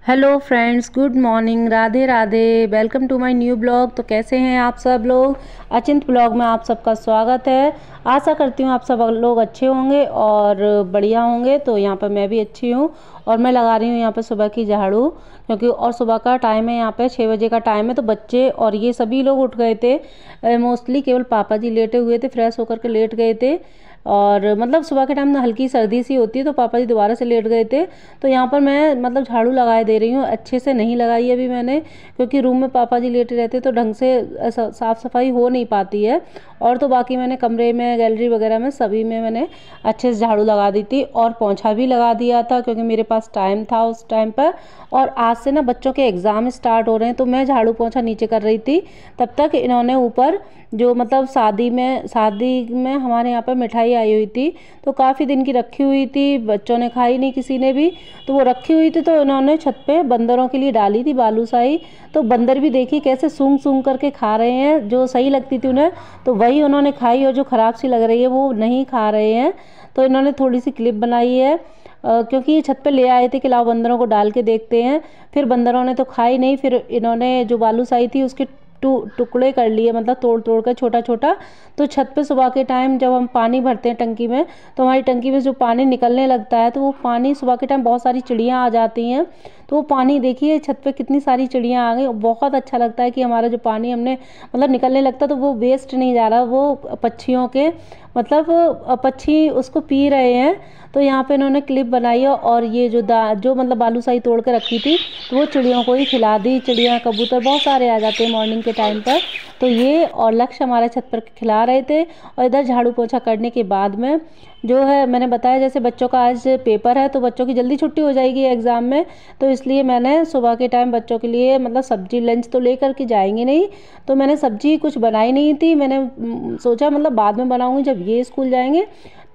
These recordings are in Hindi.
Hello friends, good morning, Radhe Radhe. Welcome to my new blog. तो कैसे हैं आप सब लोग। अचिंत ब्लॉग में आप सबका स्वागत है। आशा करती हूँ आप सब लोग अच्छे होंगे और बढ़िया होंगे। तो यहाँ पर मैं भी अच्छी हूँ और मैं लगा रही हूँ यहाँ पर सुबह की झाड़ू, क्योंकि और सुबह का टाइम है, यहाँ पे 6 बजे का टाइम है। तो बच्चे और ये सभी लोग उठ गए थे। मोस्टली केवल पापा जी लेटे हुए थे, फ्रेश होकर के लेट गए थे। और मतलब सुबह के टाइम हल्की सर्दी सी होती है, तो पापा जी दोबारा से लेट गए थे। तो यहाँ पर मैं मतलब झाड़ू लगाए दे रही हूँ। अच्छे से नहीं लगाई अभी मैंने, क्योंकि रूम में पापा जी लेटे रहते तो ढंग से साफ़ सफाई हो नहीं पाती है। और तो बाकी मैंने कमरे में, गैलरी वगैरह में, सभी में मैंने अच्छे से झाड़ू लगा दी थी और पोंछा भी लगा दिया था, क्योंकि मेरे पास टाइम था उस टाइम पर। और आज से ना बच्चों के एग्ज़ाम स्टार्ट हो रहे हैं, तो मैं झाड़ू पोंछा नीचे कर रही थी। तब तक इन्होंने ऊपर जो मतलब शादी में हमारे यहाँ पर मिठाई आई हुई थी, तो काफ़ी दिन की रखी हुई थी, बच्चों ने खाई नहीं किसी ने भी। तो वो रखी हुई थी, तो इन्होंने छत पे बंदरों के लिए डाली थी बालूशाही। तो बंदर भी देखिए कैसे सूंघ सूंघ करके खा रहे हैं। जो सही लगती थी उन्हें तो वही उन्होंने खाई, और जो ख़राब सी लग रही है वो नहीं खा रहे हैं। तो इन्होंने थोड़ी सी क्लिप बनाई है, क्योंकि ये छत पे ले आए थे कि लाओ बंदरों को डाल के देखते हैं। फिर बंदरों ने तो खाई नहीं, फिर इन्होंने जो बालूशाही थी उसके टुकड़े कर लिए, मतलब तोड़ तोड़ कर छोटा छोटा। तो छत पे सुबह के टाइम जब हम पानी भरते हैं टंकी में, तो हमारी टंकी में जो पानी निकलने लगता है, तो वो पानी सुबह के टाइम बहुत सारी चिड़ियाँ आ जाती हैं। तो वो पानी देखिए छत पे कितनी सारी चिड़ियाँ आ गई। बहुत अच्छा लगता है कि हमारा जो पानी हमने मतलब निकलने लगता है, तो वो वेस्ट नहीं जा रहा, वो पक्षियों के मतलब पक्षी उसको पी रहे हैं। तो यहाँ पे इन्होंने क्लिप बनाई है, और ये जो मतलब बालूशाही तोड़ के रखी थी, तो वो चिड़ियों को ही खिला दी। चिड़िया, कबूतर बहुत सारे आ जाते हैं मॉर्निंग के टाइम पर। तो ये और लक्ष्य हमारे छत पर खिला रहे थे। और इधर झाड़ू पोछा करने के बाद में जो है, मैंने बताया जैसे बच्चों का आज पेपर है, तो बच्चों की जल्दी छुट्टी हो जाएगी एग्ज़ाम में। तो इसलिए मैंने सुबह के टाइम बच्चों के लिए मतलब सब्जी, लंच तो लेकर के जाएंगे नहीं, तो मैंने सब्जी कुछ बनाई नहीं थी। मैंने सोचा मतलब बाद में बनाऊंगी जब ये स्कूल जाएंगे।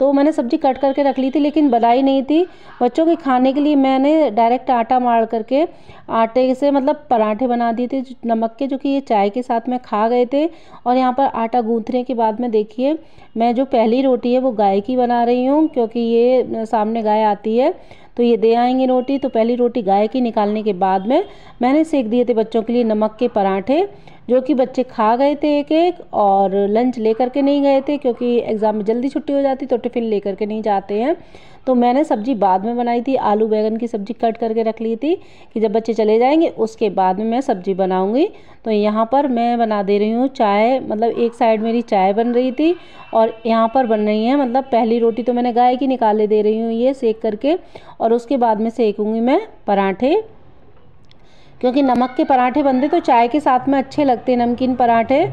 तो मैंने सब्जी कट करके रख ली थी, लेकिन बनाई नहीं थी। बच्चों के खाने के लिए मैंने डायरेक्ट आटा मार करके आटे से मतलब पराठे बना दिए थे नमक के, जो कि ये चाय के साथ में खा गए थे। और यहाँ पर आटा गूंथने के बाद में देखिए, मैं जो पहली रोटी है वो गाय की बना रही हूँ, क्योंकि ये सामने गाय आती है तो ये दे आएंगे रोटी। तो पहली रोटी गाय की निकालने के बाद में मैंने सेक दिए थे बच्चों के लिए नमक के पराठे, जो कि बच्चे खा गए थे एक एक, और लंच लेकर के नहीं गए थे, क्योंकि एग्ज़ाम में जल्दी छुट्टी हो जाती तो टिफ़िन लेकर के नहीं जाते हैं। तो मैंने सब्जी बाद में बनाई थी, आलू बैगन की सब्ज़ी कट करके रख ली थी कि जब बच्चे चले जाएंगे उसके बाद में मैं सब्ज़ी बनाऊंगी। तो यहाँ पर मैं बना दे रही हूँ चाय, मतलब एक साइड मेरी चाय बन रही थी और यहाँ पर बन रही है मतलब पहली रोटी तो मैंने गाय की निकाले दे रही हूँ ये सेक करके, और उसके बाद में सेकूँगी मैं पराठे, क्योंकि नमक के पराठे बनते तो चाय के साथ में अच्छे लगते हैं, नमकीन पराठे।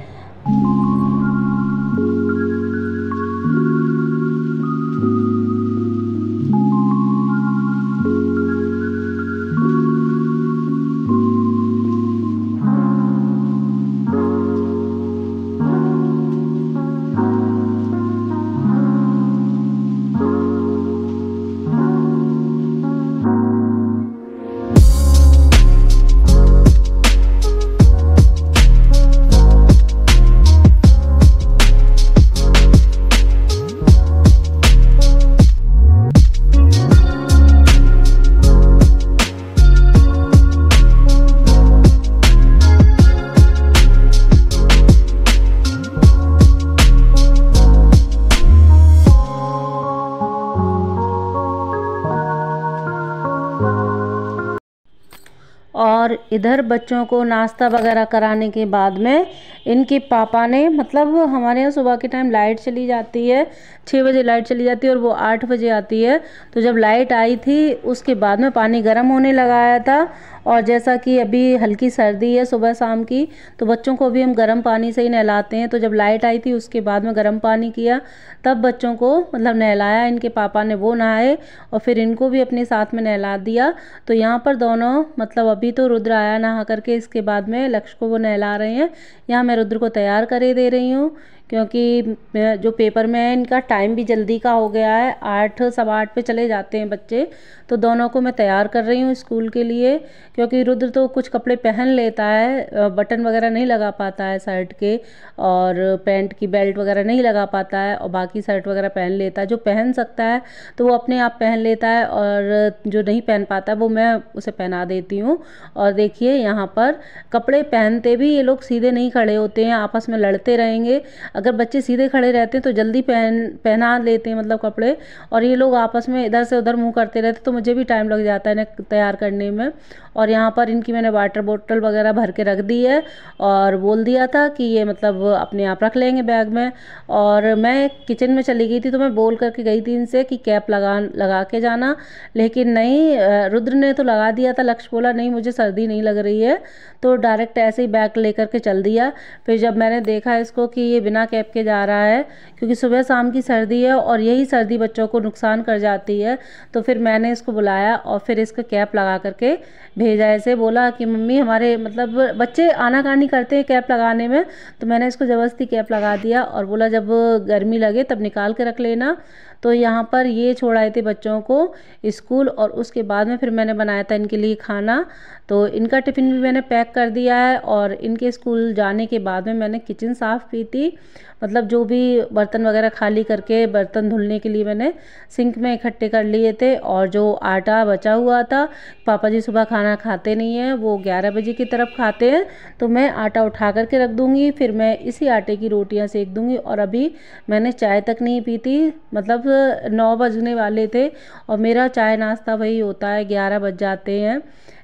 और इधर बच्चों को नाश्ता वगैरह कराने के बाद में इनके पापा ने मतलब हमारे यहाँ सुबह के टाइम लाइट चली जाती है, 6 बजे लाइट चली जाती है और वो 8 बजे आती है। तो जब लाइट आई थी उसके बाद में पानी गर्म होने लगाया था, और जैसा कि अभी हल्की सर्दी है सुबह शाम की, तो बच्चों को भी हम गर्म पानी से ही नहलाते हैं। तो जब लाइट आई थी उसके बाद में गर्म पानी किया, तब बच्चों को मतलब नहलाया, इनके पापा ने वो नहाए और फिर इनको भी अपने साथ में नहला दिया। तो यहाँ पर दोनों मतलब अभी तो रुद्र आया नहा करके, इसके बाद में लक्ष्य को वो नहला रहे हैं। यहाँ मैं रुद्र को तैयार करे दे रही हूँ, क्योंकि जो पेपर में है इनका टाइम भी जल्दी का हो गया है, 8 सवा 8 पे चले जाते हैं बच्चे। तो दोनों को मैं तैयार कर रही हूँ स्कूल के लिए, क्योंकि रुद्र तो कुछ कपड़े पहन लेता है, बटन वगैरह नहीं लगा पाता है शर्ट के, और पैंट की बेल्ट वगैरह नहीं लगा पाता है, और बाकी शर्ट वगैरह पहन लेता है। जो पहन सकता है तो वो अपने आप पहन लेता है, और जो नहीं पहन पाता वो मैं उसे पहना देती हूँ। और देखिए यहाँ पर कपड़े पहनते भी ये लोग सीधे नहीं खड़े होते हैं, आपस में लड़ते रहेंगे। अगर बच्चे सीधे खड़े रहते हैं तो जल्दी पहना लेते हैं मतलब कपड़े, और ये लोग आपस में इधर से उधर मुंह करते रहते, तो मुझे भी टाइम लग जाता है इन्हें तैयार करने में। और यहाँ पर इनकी मैंने वाटर बोतल वगैरह भर के रख दी है, और बोल दिया था कि ये मतलब अपने आप रख लेंगे बैग में। और मैं किचन में चली गई थी, तो मैं बोल करके गई थी इनसे कि कैप लगा के जाना, लेकिन नहीं, रुद्र ने तो लगा दिया था। लक्ष्य बोला नहीं मुझे सर्दी नहीं लग रही है, तो डायरेक्ट ऐसे ही बैग लेकर के चल दिया। फिर जब मैंने देखा इसको कि ये बिना कैप के जा रहा है, क्योंकि सुबह शाम की सर्दी है और यही सर्दी बच्चों को नुकसान कर जाती है, तो फिर मैंने इसको बुलाया और फिर इसका कैप लगा करके भेजा। ऐसे बोला कि मम्मी हमारे मतलब बच्चे आनाकानी करते हैं कैप लगाने में, तो मैंने इसको ज़बरदस्ती कैप लगा दिया और बोला जब गर्मी लगे तब निकाल के रख लेना। तो यहाँ पर ये छोड़ आए थे बच्चों को स्कूल, और उसके बाद में फिर मैंने बनाया था इनके लिए खाना। तो इनका टिफ़िन भी मैंने पैक कर दिया है, और इनके स्कूल जाने के बाद में मैंने किचन साफ़ की थी, मतलब जो भी बर्तन वगैरह खाली करके बर्तन धुलने के लिए मैंने सिंक में इकट्ठे कर लिए थे। और जो आटा बचा हुआ था, पापा जी सुबह खाना खाते नहीं हैं, वो 11 बजे की तरफ खाते हैं, तो मैं आटा उठा करके रख दूँगी, फिर मैं इसी आटे की रोटियां सेक दूँगी। और अभी मैंने चाय तक नहीं पी थी, मतलब 9 बजने वाले थे, और मेरा चाय नाश्ता वही होता है, 11 बज जाते हैं,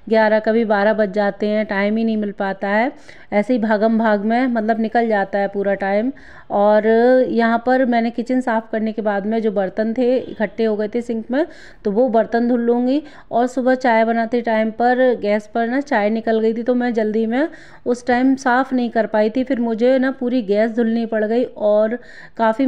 11 कभी 12 बज जाते हैं, टाइम ही नहीं मिल पाता है। ऐसे ही भागम भाग में मतलब निकल जाता है पूरा टाइम। और यहाँ पर मैंने किचन साफ़ करने के बाद में जो बर्तन थे इकट्ठे हो गए थे सिंक में, तो वो बर्तन धुल लूँगी। और सुबह चाय बनाते टाइम पर गैस पर ना चाय निकल गई थी, तो मैं जल्दी में उस टाइम साफ़ नहीं कर पाई थी, फिर मुझे ना पूरी गैस धुलनी पड़ गई। और काफ़ी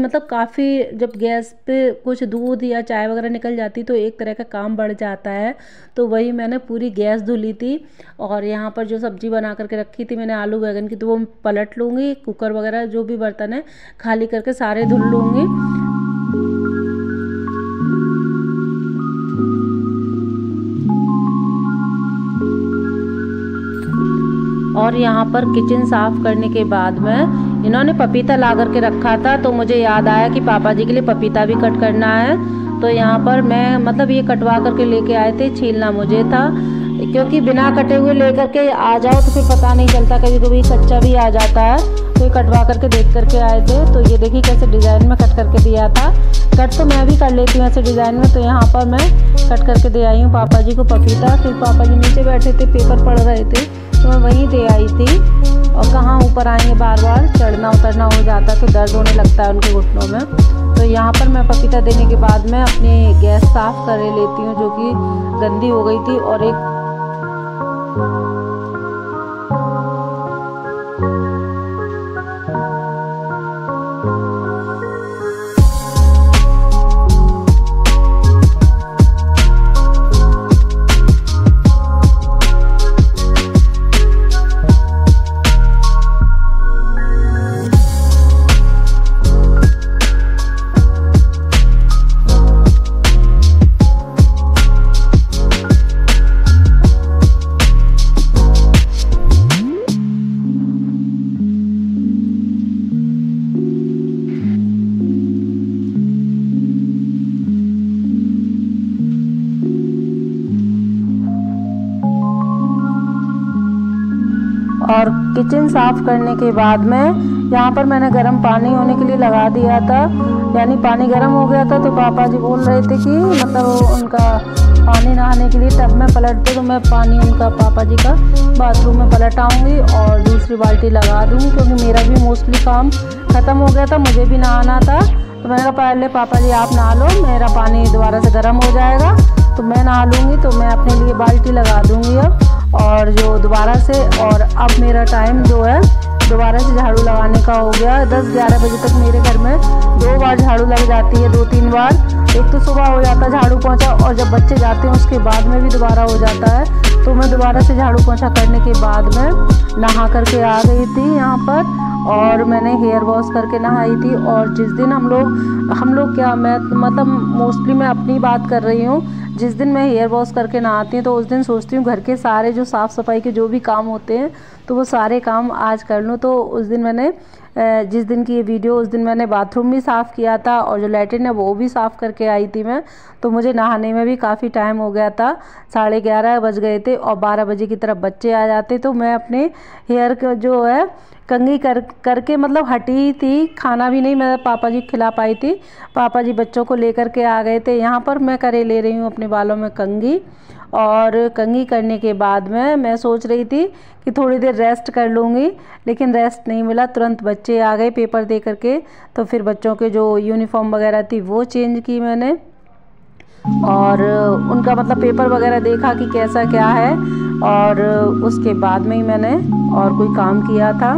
जब गैस पे कुछ दूध या चाय वगैरह निकल जाती तो एक तरह का काम बढ़ जाता है, तो वही मैंने पूरी गैस धुली थी। और यहाँ पर जो सब्ज़ी बना करके रखी थी मैंने आलू बैगन की, तो वो पलट लूँगी, कुकर वगैरह जो भी बर्तन है खाली करके सारे धुल लूँगी। और यहाँ पर किचन साफ़ करने के बाद में इन्होंने पपीता ला करके रखा था, तो मुझे याद आया कि पापा जी के लिए पपीता भी कट करना है। तो यहाँ पर मैं मतलब ये कटवा करके लेके आए थे, छीलना मुझे था, क्योंकि बिना कटे हुए लेकर के आ जाओ तो फिर पता नहीं चलता, कभी कभी कच्चा भी आ जाता है। तो ये कटवा करके देख करके आए थे। तो ये देखिए कैसे डिज़ाइन में कट करके दिया था। कट तो मैं भी कर लेती हूँ ऐसे डिज़ाइन में, तो यहाँ पर मैं कट करके दे आई हूँ पापा जी को पपीता। फिर पापा जी नीचे बैठे थे, पेपर पढ़ रहे थे, तो मैं वहीं दे आई थी। और कहाँ ऊपर आएंगे, बार बार चढ़ना उतरना हो जाता, तो दर्द होने लगता है उनके घुटनों में। तो यहाँ पर मैं पपीता देने के बाद में अपनी गैस साफ़ कर लेती हूँ, जो कि गंदी हो गई थी। और एक और किचन साफ़ करने के बाद में यहाँ पर मैंने गर्म पानी होने के लिए लगा दिया था, यानी पानी गर्म हो गया था। तो पापा जी बोल रहे थे कि मतलब उनका पानी नहाने के लिए टब में पलटते, तो मैं पानी उनका पापा जी का बाथरूम में पलट आऊँगी और दूसरी बाल्टी लगा दूँगी, क्योंकि मेरा भी मोस्टली काम ख़त्म हो गया था, मुझे भी नहाना था। तो मैंने कहा पहले पापा जी आप नहा लो, मेरा पानी दोबारा से गर्म हो जाएगा तो मैं नहा लूँगी। तो मैं अपने लिए बाल्टी लगा दूँगी अब, और जो दोबारा से, और अब मेरा टाइम जो है दोबारा से झाड़ू लगाने का हो गया। 10-11 बजे तक मेरे घर में 2 बार झाड़ू लग जाती है, 2-3 बार। एक तो सुबह हो जाता है झाड़ू पोंछा, और जब बच्चे जाते हैं उसके बाद में भी दोबारा हो जाता है। तो मैं दोबारा से झाड़ू पोंछा करने के बाद में नहा करके आ गई थी यहाँ पर। और मैंने हेयर वॉश करके नहाई थी। और जिस दिन हम लोग क्या, मैं मतलब मोस्टली मैं अपनी बात कर रही हूँ, जिस दिन मैं हेयर वॉश करके नहाती हूँ तो उस दिन सोचती हूँ घर के सारे जो साफ़ सफाई के जो भी काम होते हैं तो वो सारे काम आज कर लूँ। तो उस दिन मैंने जिस दिन की ये वीडियो, उस दिन मैंने बाथरूम भी साफ़ किया था और जो लैट्रिन है वो भी साफ़ करके आई थी मैं। तो मुझे नहाने में भी काफ़ी टाइम हो गया था, 11:30 बज गए थे और 12 बजे की तरफ बच्चे आ जाते। तो मैं अपने हेयर का जो है कंघी करके मतलब हटी थी, खाना भी नहीं मैं पापा जी खिला पाई थी। पापा जी बच्चों को लेकर के आ गए थे। यहाँ पर मैं करे ले रही हूँ अपने बालों में कंघी। और कंघी करने के बाद में मैं सोच रही थी कि थोड़ी देर रेस्ट कर लूँगी, लेकिन रेस्ट नहीं मिला, तुरंत बच्चे आ गए पेपर दे करके। तो फिर बच्चों के जो यूनिफॉर्म वगैरह थी वो चेंज की मैंने और उनका मतलब पेपर वगैरह देखा कि कैसा क्या है, और उसके बाद में ही मैंने और कोई काम किया था।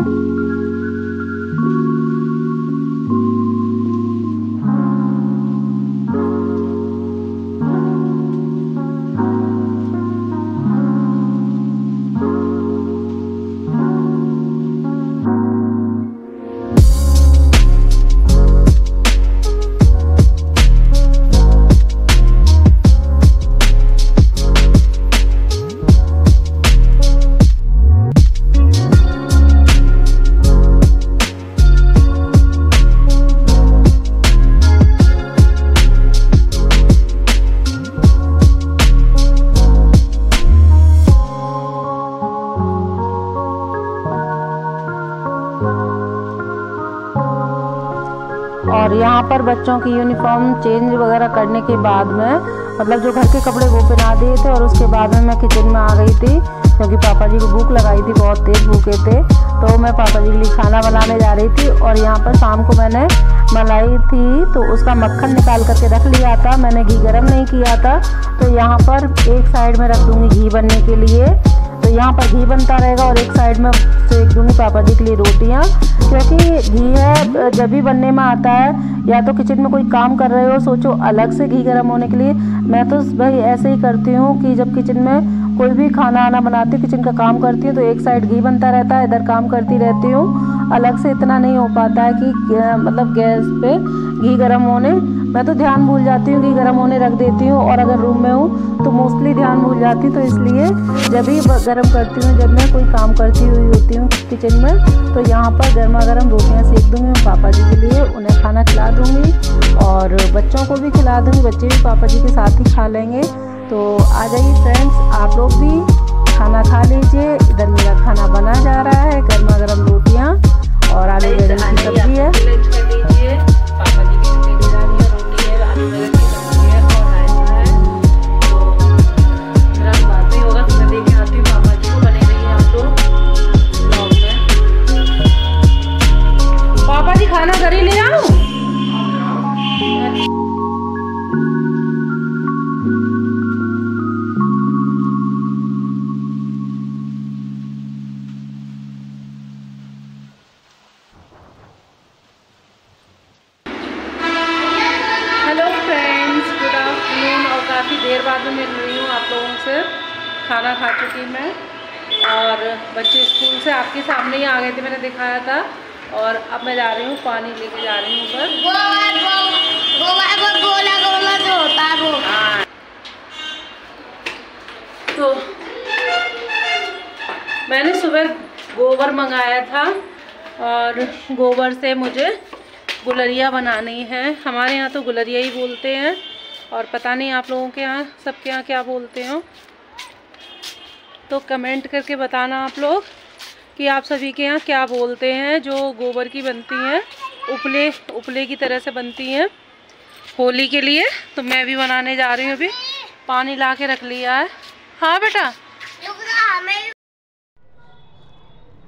और यहाँ पर बच्चों की यूनिफॉर्म चेंज वगैरह करने के बाद में मतलब जो घर के कपड़े वो पहना दिए थे और उसके बाद में मैं किचन में आ गई थी, क्योंकि पापा जी को भूख लगाई थी, बहुत तेज़ भूखे थे। तो मैं पापा जी के लिए खाना बनाने जा रही थी। और यहाँ पर शाम को मैंने मलाई थी तो उसका मक्खन निकाल करके रख लिया था, मैंने घी गरम नहीं किया था। तो यहाँ पर एक साइड में रख दूँगी घी बनने के लिए, तो यहाँ पर घी बनता रहेगा और एक साइड में सेक दूँगी पापा जी के लिए रोटियाँ। क्योंकि घी है जब भी बनने में आता है, या तो किचन में कोई काम कर रहे हो, सोचो अलग से घी गर्म होने के लिए। मैं तो भाई ऐसे ही करती हूँ कि जब किचन में कोई भी खाना आना बनाती हूँ, किचन का काम करती हूँ, तो एक साइड घी बनता रहता है, इधर काम करती रहती हूँ। अलग से इतना नहीं हो पाता है कि मतलब गैस पे घी गर्म होने, मैं तो ध्यान भूल जाती हूँ, घी गर्म होने रख देती हूँ। और अगर रूम में हूँ तो मोस्टली ध्यान भूल जाती हूँ, तो इसलिए जब भी गर्म करती हूँ, जब मैं कोई काम करती हुई होती हूँ किचन में, तो यहाँ पर गर्मा गर्म रोटियाँ सेक दूँगी मैं पापा जी के लिए, उन्हें खाना खिला दूँगी और बच्चों को भी खिला दूँगी, बच्चे भी पापा जी के साथ ही खा लेंगे। तो आ जाइए फ्रेंड्स, आप लोग भी खाना खा लीजिए। इधर मेरा खाना बना जा रहा है, गर्मा गर्म रोटियाँ और आलू बैंगन की सब्जी है। पापा जी के लिए रोटी है, आलू बैंगन की सब्जी है और रायता है। तो मेरा बात नहीं होगा तो मैं देखे आती हूँ पापा जी को, बने रहिए आप लोग ब्लॉग में। पापा जी खाना घर ही ले आओ। काफ़ी देर बाद में मिल रही हूँ आप लोगों से। खाना खा चुकी मैं और बच्चे स्कूल से आपके सामने ही आ गए थे, मैंने दिखाया था। और अब मैं जा रही हूँ, पानी लेके जा रही हूँ ऊपर। तो मैंने सुबह गोबर मंगाया था और गोबर से मुझे गुलरिया बनानी है। हमारे यहाँ तो गुलरिया ही बोलते हैं और पता नहीं आप लोगों के यहाँ, सबके यहाँ क्या बोलते हो। तो कमेंट करके बताना आप लोग कि आप सभी के यहाँ क्या बोलते हैं। जो गोबर की बनती हैं, उपले की तरह से बनती हैं होली के लिए। तो मैं भी बनाने जा रही हूँ, अभी पानी ला के रख लिया है। हाँ बेटा,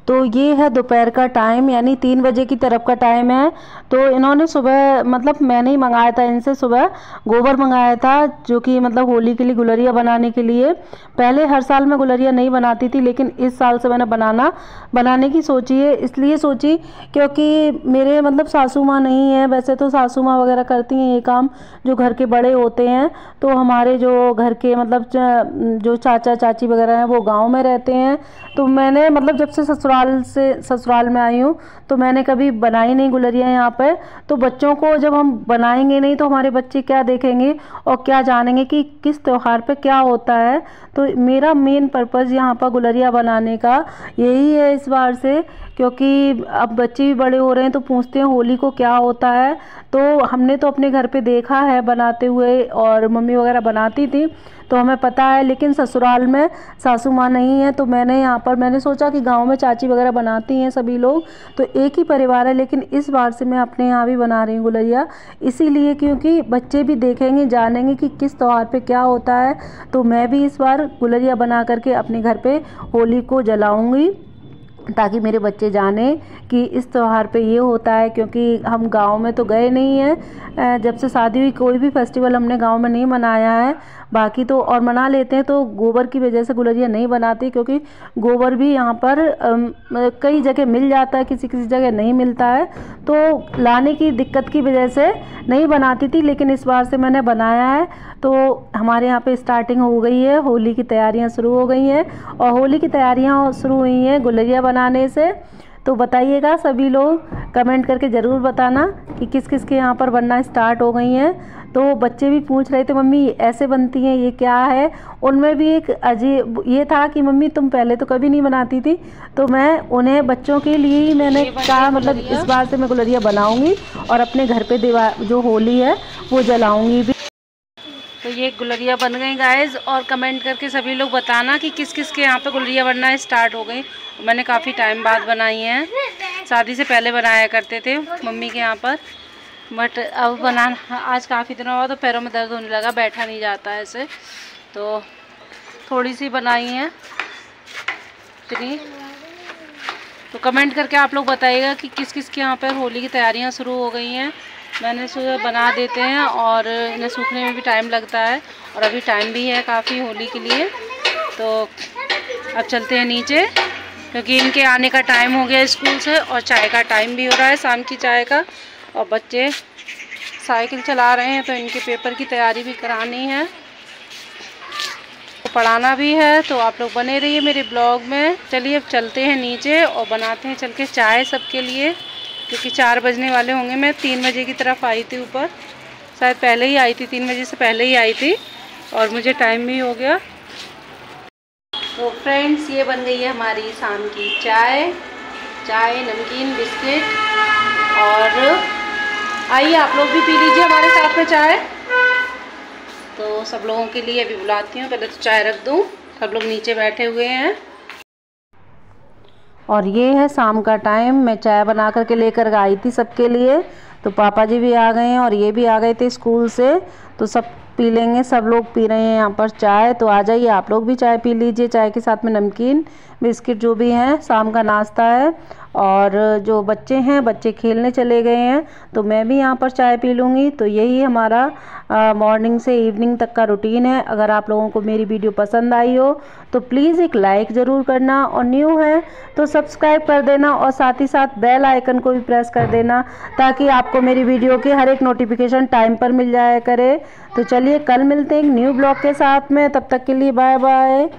तो ये है दोपहर का टाइम, यानी 3 बजे की तरफ का टाइम है। तो इन्होंने सुबह मतलब मैंने ही मंगाया था इनसे, सुबह गोबर मंगाया था, जो कि मतलब होली के लिए गुलरिया बनाने के लिए। पहले हर साल मैं गुलरिया नहीं बनाती थी, लेकिन इस साल से मैंने बनाने की सोची है। इसलिए सोची क्योंकि मेरे मतलब सासू माँ नहीं है, वैसे तो सासू माँ वगैरह करती हैं ये काम, जो घर के बड़े होते हैं। तो हमारे जो घर के मतलब जो चाचा चाची वगैरह हैं वो गाँव में रहते हैं। तो मैंने मतलब जब से ससुराल ससुराल में आई हूँ तो मैंने कभी बनाई नहीं गुलरिया यहाँ पर। तो बच्चों को जब हम बनाएंगे नहीं तो हमारे बच्चे क्या देखेंगे और क्या जानेंगे कि किस त्यौहार पे क्या होता है। तो मेरा मेन पर्पज़ यहाँ पर गुलरिया बनाने का यही है इस बार से, क्योंकि अब बच्चे भी बड़े हो रहे हैं तो पूछते हैं होली को क्या होता है। तो हमने तो अपने घर पे देखा है बनाते हुए और मम्मी वगैरह बनाती थी तो हमें पता है, लेकिन ससुराल में सासू माँ नहीं है तो मैंने सोचा कि गांव में चाची वगैरह बनाती हैं सभी लोग, तो एक ही परिवार है। लेकिन इस बार से मैं अपने यहाँ भी बना रही हूँ गुलरिया, इसीलिए क्योंकि बच्चे भी देखेंगे जानेंगे कि किस त्यौहार पे क्या होता है। तो मैं भी इस बार गुलरिया बना करके अपने घर पे होली को जलाऊँगी ताकि मेरे बच्चे जाने कि इस त्यौहार पे ये होता है, क्योंकि हम गांव में तो गए नहीं हैं। जब से शादी हुई कोई भी फेस्टिवल हमने गांव में नहीं मनाया है। बाकी तो और मना लेते हैं तो गोबर की वजह से गुलरिया नहीं बनाती, क्योंकि गोबर भी यहाँ पर कई जगह मिल जाता है, किसी किसी जगह नहीं मिलता है, तो लाने की दिक्कत की वजह से नहीं बनाती थी। लेकिन इस बार से मैंने बनाया है। तो हमारे यहाँ पे स्टार्टिंग हो गई है, होली की तैयारियाँ शुरू हो गई हैं और होली की तैयारियाँ शुरू हुई हैं गुलरिया बनाने से। तो बताइएगा सभी लोग कमेंट करके ज़रूर बताना कि किस किस के यहाँ पर बनना स्टार्ट हो गई हैं। तो बच्चे भी पूछ रहे थे मम्मी ऐसे बनती हैं ये क्या है। उनमें भी एक अजीब ये था कि मम्मी तुम पहले तो कभी नहीं बनाती थी, तो मैं उन्हें बच्चों के लिए ही मैंने कहा मतलब इस बार से मैं गुलरिया बनाऊंगी और अपने घर पे जो होली है वो जलाऊंगी भी। तो ये गुलरिया बन गई गाइस, और कमेंट करके सभी लोग बताना कि किस किस के यहाँ पे गुलरिया बनना स्टार्ट हो गई। मैंने काफ़ी टाइम बाद बनाई हैं, शादी से पहले बनाया करते थे मम्मी के यहाँ पर, बट अब बनाना आज काफ़ी दिनों बाद तो पैरों में दर्द होने लगा, बैठा नहीं जाता है ऐसे, तो थोड़ी सी बनाई हैं इतनी। तो कमेंट करके आप लोग बताइएगा कि किस किस के यहाँ पर होली की तैयारियाँ शुरू हो गई हैं। मैंने सुबह बना देते हैं और इन्हें सूखने में भी टाइम लगता है और अभी टाइम भी है काफ़ी होली के लिए। तो अब चलते हैं नीचे क्योंकि इनके आने का टाइम हो गया स्कूल से और चाय का टाइम भी हो रहा है, शाम की चाय का। और बच्चे साइकिल चला रहे हैं तो इनके पेपर की तैयारी भी करानी है, तो पढ़ाना भी है। तो आप लोग बने रहिए मेरे ब्लॉग में। चलिए अब चलते हैं नीचे और बनाते हैं चल के चाय सबके लिए, क्योंकि 4 बजने वाले होंगे। मैं 3 बजे की तरफ आई थी ऊपर, शायद पहले ही आई थी, 3 बजे से पहले ही आई थी और मुझे टाइम भी हो गया। तो फ्रेंड्स ये बन गई है हमारी शाम की चाय, नमकीन, बिस्किट, और आइए आप लोग भी पी लीजिए हमारे साथ में चाय। तो सब लोगों के लिए अभी बुलाती हूँ, पहले तो चाय रख दूँ, सब लोग नीचे बैठे हुए हैं। और ये है शाम का टाइम, मैं चाय बना करके लेकर आई थी सबके लिए। तो पापा जी भी आ गए हैं और ये भी आ गए थे स्कूल से, तो सब पी लेंगे। सब लोग पी रहे हैं यहाँ पर चाय, तो आ जाइए आप लोग भी चाय पी लीजिए। चाय के साथ में नमकीन, बिस्किट जो भी हैं, शाम का नाश्ता है। और जो बच्चे हैं, बच्चे खेलने चले गए हैं, तो मैं भी यहाँ पर चाय पी लूँगी। तो यही हमारा मॉर्निंग से इवनिंग तक का रूटीन है। अगर आप लोगों को मेरी वीडियो पसंद आई हो तो प्लीज़ एक लाइक ज़रूर करना, और न्यू है तो सब्सक्राइब कर देना, और साथ ही साथ बेल आइकन को भी प्रेस कर देना ताकि आपको मेरी वीडियो की हर एक नोटिफिकेशन टाइम पर मिल जाया करे। तो चलिए कल मिलते हैं एक न्यू ब्लॉग के साथ में, तब तक के लिए बाय बाय।